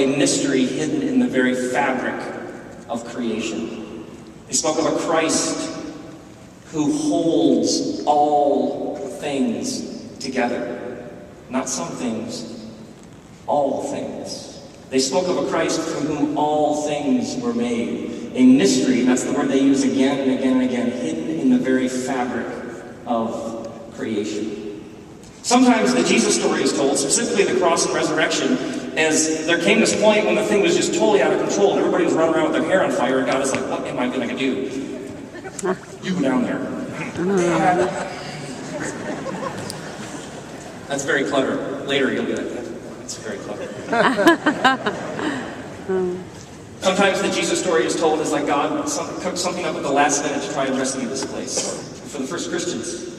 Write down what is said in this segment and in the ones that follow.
a mystery hidden in the very fabric of creation. They spoke of a Christ who holds all things together. Not some things, all things. They spoke of a Christ from whom all things were made. A mystery, that's the word they use again and again and again, hidden in the very fabric of creation. Sometimes the Jesus story is told, specifically the cross and resurrection, as there came this point when the thing was just totally out of control and everybody was running around with their hair on fire, and God is like, what am I going to do? You go down there. That's very clever. Later you'll get it. That's very clever. Sometimes the Jesus story is told as like God cooked something up at the last minute to try and rescue this place. For the first Christians,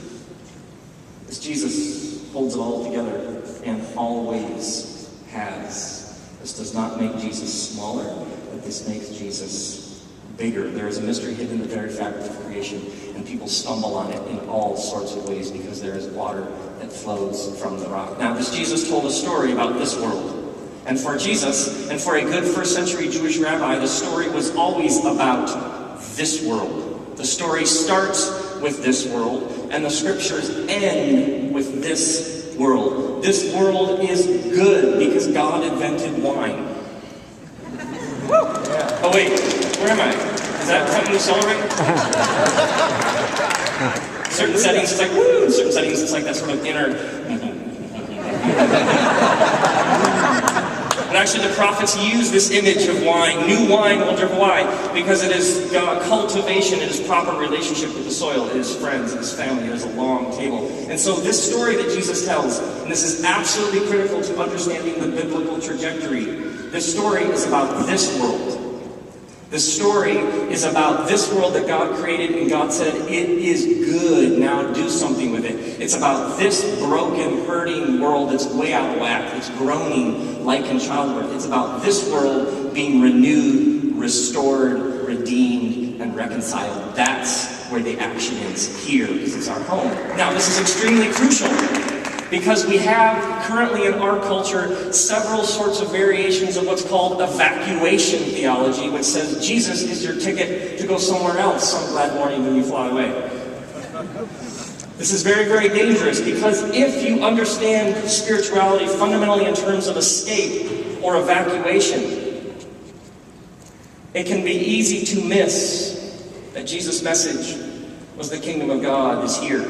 this Jesus holds it all together and always has. This does not make Jesus smaller, but this makes Jesus bigger. There is a mystery hidden in the very fabric of creation, and people stumble on it in all sorts of ways because there is water that flows from the rock. Now, this Jesus told a story about this world. And for Jesus, and for a good first century Jewish rabbi, the story was always about this world. The story starts with this world, and the scriptures end with this world. This world is good because God invented wine. Yeah. Oh wait, where am I? Is that something to celebrate? Certain settings it's like woo, certain settings it's like that sort of inner. And actually the prophets use this image of wine. New wine will drip. Why? Because it is cultivation, it is proper relationship with the soil, it is friends, it is family, it is a long table. And so this story that Jesus tells, and this is absolutely critical to understanding the biblical trajectory, this story is about this world. This story is about this world that God created, and God said, it is good, now do something with it. It's about this broken, hurting world that's way out of whack, it's groaning like in childbirth. It's about this world being renewed, restored, redeemed, and reconciled. That's where the action is, here, because it's our home. Now, this is extremely crucial, because we have currently in our culture several sorts of variations of what's called evacuation theology, which says Jesus is your ticket to go somewhere else some glad morning when you fly away. This is very, very dangerous, because if you understand spirituality fundamentally in terms of escape or evacuation, it can be easy to miss that Jesus' message was the kingdom of God is here.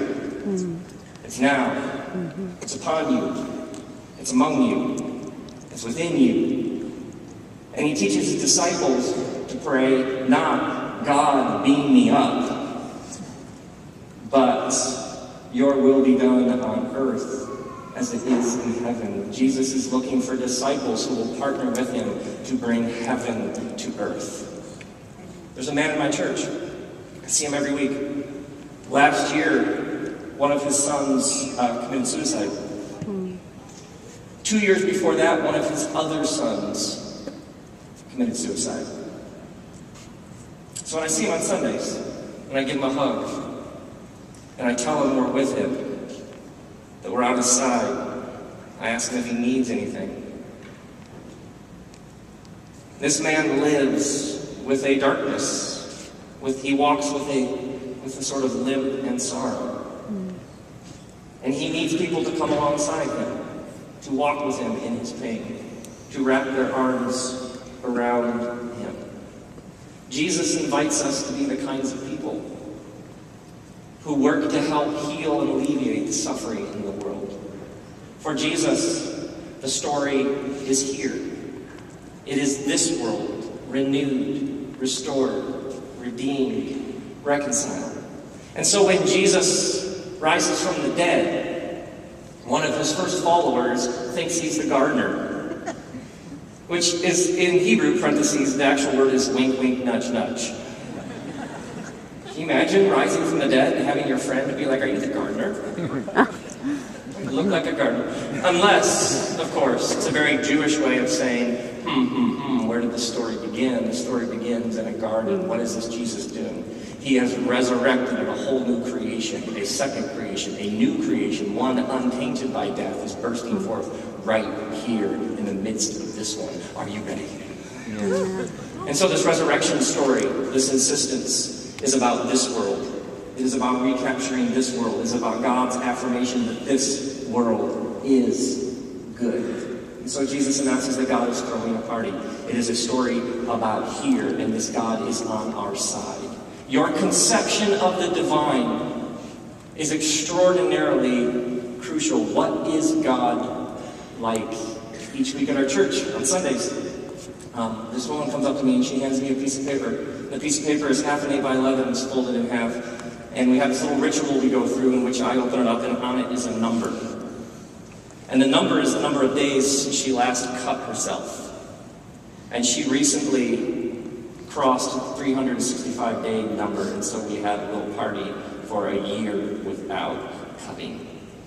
It's now. It's upon you. It's among you. It's within you. And he teaches his disciples to pray, not God beam me up, but your will be done on earth as it is in heaven. Jesus is looking for disciples who will partner with him to bring heaven to earth. There's a man in my church. I see him every week. Last year, one of his sons committed suicide. 2 years before that, one of his other sons committed suicide. So when I see him on Sundays, and I give him a hug, and I tell him we're with him, that we're on his side, I ask him if he needs anything. This man lives with a darkness. He walks with a sort of limp and sorrow. And he needs people to come alongside him, to walk with him in his pain, to wrap their arms around him. Jesus invites us to be the kinds of people who work to help heal and alleviate the suffering in the world. For Jesus, the story is here. It is this world, renewed, restored, redeemed, reconciled. And so when Jesus rises from the dead, one of his first followers thinks he's the gardener, which is in Hebrew parentheses, the actual word is wink, wink, nudge, nudge. Can you imagine rising from the dead and having your friend be like, are you the gardener? You look like a gardener. Unless, of course, it's a very Jewish way of saying, where did the story begin? The story begins in a garden. What is this Jesus doing? He has resurrected a whole new creation, a second creation, a new creation, one untainted by death is bursting forth right here in the midst of this one. Are you ready? Yeah. And so this resurrection story, this insistence, is about this world. It is about recapturing this world. It is about God's affirmation that this world is good. And so Jesus announces that God is throwing a party. It is a story about here, and this God is on our side. Your conception of the divine is extraordinarily crucial. What is God like? Each week at our church, on Sundays, this woman comes up to me and she hands me a piece of paper. The piece of paper is half an 8 by 11, it's folded in half. And we have this little ritual we go through in which I open it up, and on it is a number. And the number is the number of days she last cut herself. And she recently crossed the 365-day number, and so we had a little party for a year without cutting